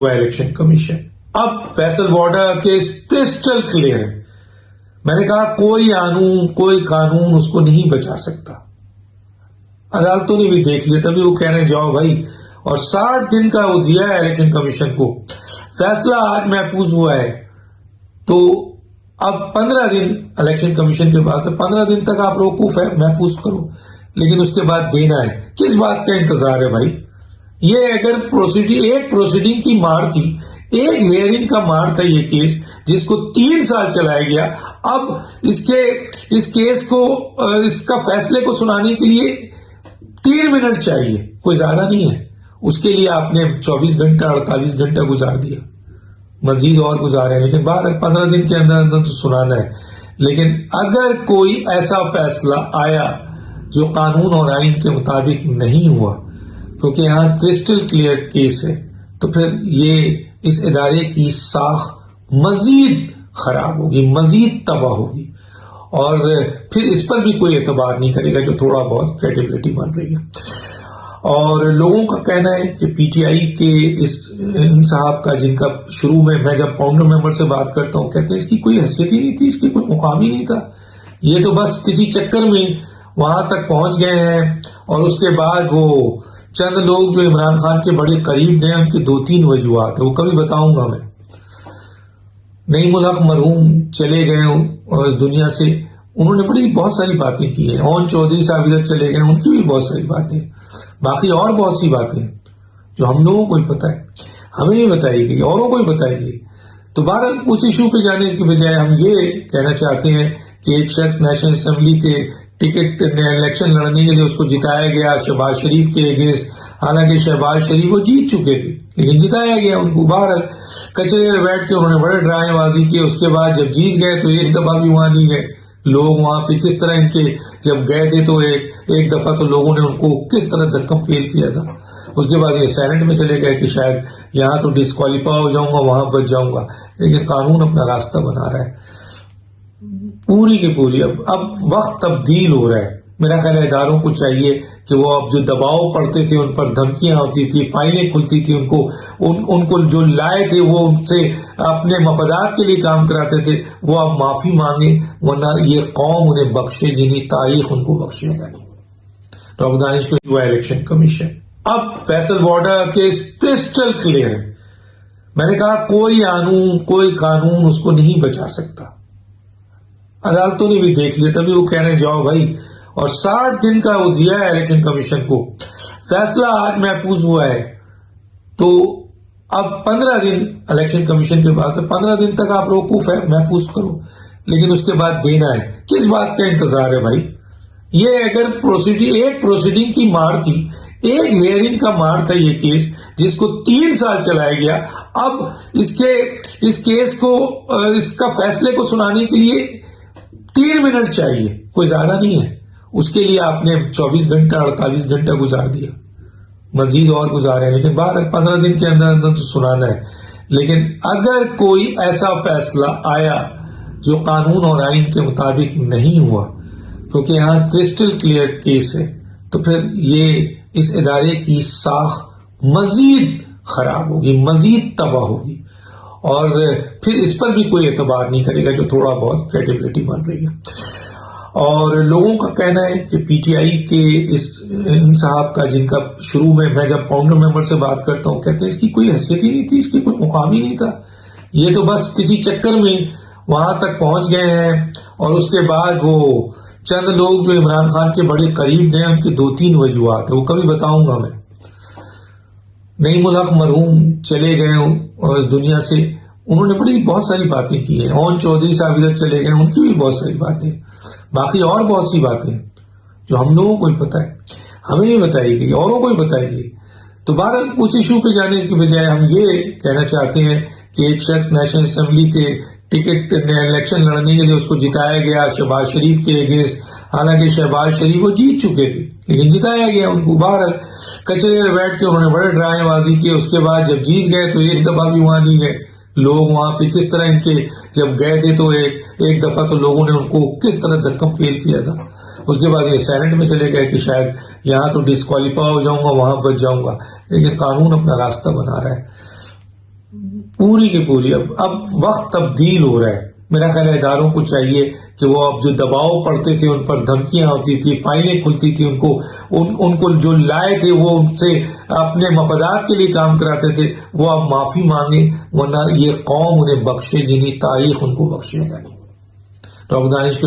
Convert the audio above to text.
Election commission اب Faisal Voda case crystal clear ہے. میں نے کہا کوئی قانون اس کو نہیں بچا سکتا. عدالتوں نے بھی دیکھ لیا, تبھی وہ کہہ رہے ہیں جاؤ بھائی, اور 60 دن کا وہ دیا ہے الیکشن کمیشن کو. فیصلہ آج محفوظ ہوا ہے تو اب 15 دن الیکشن کمیشن کے بعد 15 دن تک آپ لوگوں کو محفوظ کرو, لیکن اس کے بعد دینا ہے. کس بات کا انتظار ہے بھائی؟ یہ اگر ایک پروسیڈنگ کی مار تھی, ایک ہیئرنگ کا مار تھا یہ کیس, جس کو 3 سال چلایا گیا. اب اس کیس کو, اس کا فیصلے کو سنانے کے لیے 3 منٹ چاہیے, کوئی زیادہ نہیں ہے. اس کے لیے آپ نے 24 گھنٹہ 48 گھنٹہ گزار دیا, مزید اور گزارے, لیکن 15 دن کے اندر تو سنانا ہے. لیکن اگر کوئی ایسا فیصلہ آیا جو قانون اور آئین کے مطابق نہیں ہوا, کیونکہ یہاں کرسٹل کلیئر کیس ہے, تو پھر یہ اس ادارے کی ساکھ مزید خراب ہوگی, مزید تباہ ہوگی, اور پھر اس پر بھی کوئی اعتبار نہیں کرے گا جو تھوڑا بہت کریڈیبلٹی بن رہی ہے. اور لوگوں کا کہنا ہے کہ پی ٹی آئی کے ان صاحب کا, جن کا شروع میں جب فاؤنڈر ممبر سے بات کرتا ہوں, کہتے ہیں اس کی کوئی حیثیت ہی نہیں تھی, اس کی کوئی مقام ہی نہیں تھا, یہ تو بس کسی چکر میں وہاں تک پہنچ گئے ہیں. اور اس کے بعد وہ چند لوگ جو عمران خان کے بڑے قریب ہیں, ان کی 2-3 وجوہات ہیں, وہ کبھی بتاؤں گا میں. نعیم الحق مرحوم چلے گئے اس دنیا سے, انہوں نے بہت ساری باتیں کی ہیں. اون چودھری صاحب ادھر چلے گئے, ان کی بھی بہت ساری باتیں, باقی اور بہت سی باتیں جو ہم لوگوں کو ہی پتا ہے, ہمیں نہیں بتائی گئی, اوروں کو ہی بتائی گئی. تو بہرحال اس ایشو پہ جانے کی بجائے ہم یہ کہنا چاہتے ہیں کہ ایک شخص نیشنل اسمبلی کے ٹکٹ الیکشن لڑنے کے لیے اس کو جتایا گیا شہباز شریف کے اگینسٹ, حالانکہ شہباز شریف وہ جیت چکے تھے, لیکن جتایا گیا ان کو. بہرحال کچرے میں بیٹھ کے انہوں نے بڑے ڈرامے بازی کیے. اس کے بعد جب جیت گئے تو ایک دفعہ بھی وہاں نہیں گئے لوگ. وہاں پہ کس طرح ان کے جب گئے تھے تو ایک دفعہ تو لوگوں نے ان کو کس طرح دھکم فیل کیا تھا. اس کے بعد یہ سینٹ میں چلے گئے کہ شاید یہاں تو ڈسکوالیفائی ہو جاؤں گا, وہاں بچ جاؤں گا, لیکن قانون اپنا راستہ بنا رہا ہے پوری کی پوری. اب وقت تبدیل ہو رہا ہے. میرا خیال ہے اداروں کو چاہیے کہ وہ اب جو دباؤ پڑتے تھے, ان پر دھمکیاں ہوتی تھی, فائلیں کھلتی تھی, ان کو جو لائے تھے وہ ان سے اپنے مفادات کے لیے کام کراتے تھے, وہ اب معافی مانگے, ورنہ یہ قوم انہیں بخشے گی نہیں, تاریخ ان کو بخشے گا نہیں. ڈاکٹر دانش کو الیکشن کمیشن اب Faisal Voda case crystal clear ہے. میں نے کہا کوئی قانون اس کو نہیں بچا سکتا. عدالتوں نے بھی دیکھ لیا, تبھی وہ کہہ رہے ہیں جاؤ بھائی, اور 60 دن کا وہ دیا ہے الیکشن کمیشن کو. فیصلہ آج محفوظ ہوا ہے تو اب 15 دن الیکشن کمیشن کے بعد 15 دن تک آپ لوگوں کو محفوظ کرو, لیکن اس کے بعد دینا ہے. کس بات کا انتظار ہے بھائی؟ یہ اگر ایک پروسیڈنگ کی مار تھی, ایک ہیئرنگ کا مار تھا یہ کیس, جس کو 3 سال چلایا گیا. اب اس کیس کو, اس کا فیصلے کو سنانے کے لیے 3 منٹ چاہیے, کوئی زیادہ نہیں ہے. اس کے لیے آپ نے 24 گھنٹہ 48 گھنٹہ گزار دیا, مزید اور گزارے, لیکن 15 دن کے اندر تو سنانا ہے. لیکن اگر کوئی ایسا فیصلہ آیا جو قانون اور آئین کے مطابق نہیں ہوا, کیونکہ یہاں کرسٹل کلیئر کیس ہے, تو پھر یہ اس ادارے کی ساکھ مزید خراب ہوگی, مزید تباہ ہوگی, اور پھر اس پر بھی کوئی اعتبار نہیں کرے گا جو تھوڑا بہت کریڈیبلٹی بن رہی ہے. اور لوگوں کا کہنا ہے کہ پی ٹی آئی کے ان صاحب کا, جن کا شروع میں جب فاؤنڈر ممبر سے بات کرتا ہوں, کہتے ہیں اس کی کوئی حیثیت ہی نہیں تھی, اس کی کوئی مقام ہی نہیں تھا, یہ تو بس کسی چکر میں وہاں تک پہنچ گئے ہیں. اور اس کے بعد وہ چند لوگ جو عمران خان کے بڑے قریب ہیں, ان کی 2-3 وجوہات ہیں, وہ کبھی بتاؤں گا میں. نعیم الحق مرحوم چلے گئے اس دنیا سے, انہوں نے بہت ساری باتیں کی ہیں. اون چودھری صاحب ادھر چلے گئے, ان کی بھی بہت ساری باتیں, باقی اور بہت سی باتیں جو ہم لوگوں کو ہی پتا ہے, ہمیں نہیں بتائی گئی, اوروں کو ہی بتائی گئی. تو بہرحال اس ایشو پہ جانے کی بجائے ہم یہ کہنا چاہتے ہیں کہ ایک شخص نیشنل اسمبلی کے ٹکٹ الیکشن لڑنے کے لیے اس کو جتایا گیا شہباز شریف کے اگینسٹ, حالانکہ شہباز شریف وہ جیت چکے تھے, لیکن جتایا گیا ان کو. بہرحال کچرے میں بیٹھ کے انہوں نے بڑے ڈرامے بازی کیے. اس کے بعد جب جیت گئے تو ایک دفعہ بھی وہاں نہیں گئے لوگ. وہاں پہ کس طرح ان کے جب گئے تھے تو ایک دفعہ تو لوگوں نے ان کو کس طرح دھکم فیل کیا تھا. اس کے بعد یہ سینٹ میں چلے گئے کہ شاید یہاں تو ڈسکوالیفائی ہو جاؤں گا, وہاں بچ جاؤں گا, لیکن قانون اپنا راستہ بنا رہا ہے پوری کی پوری اب وقت تبدیل ہو رہا ہے. میرا خیال ہے اداروں کو چاہیے کہ وہ اب جو دباؤ پڑتے تھے، ان پر دھمکیاں ہوتی تھی، فائلیں کھلتی تھی، ان کو جو لائے تھے وہ ان سے اپنے مفادات کے لیے کام کراتے تھے، وہ اب معافی مانگے، ورنہ یہ قوم انہیں بخشے گی نہیں، تاریخ ان کو بخشے گا نہیں. ڈاکٹر دانش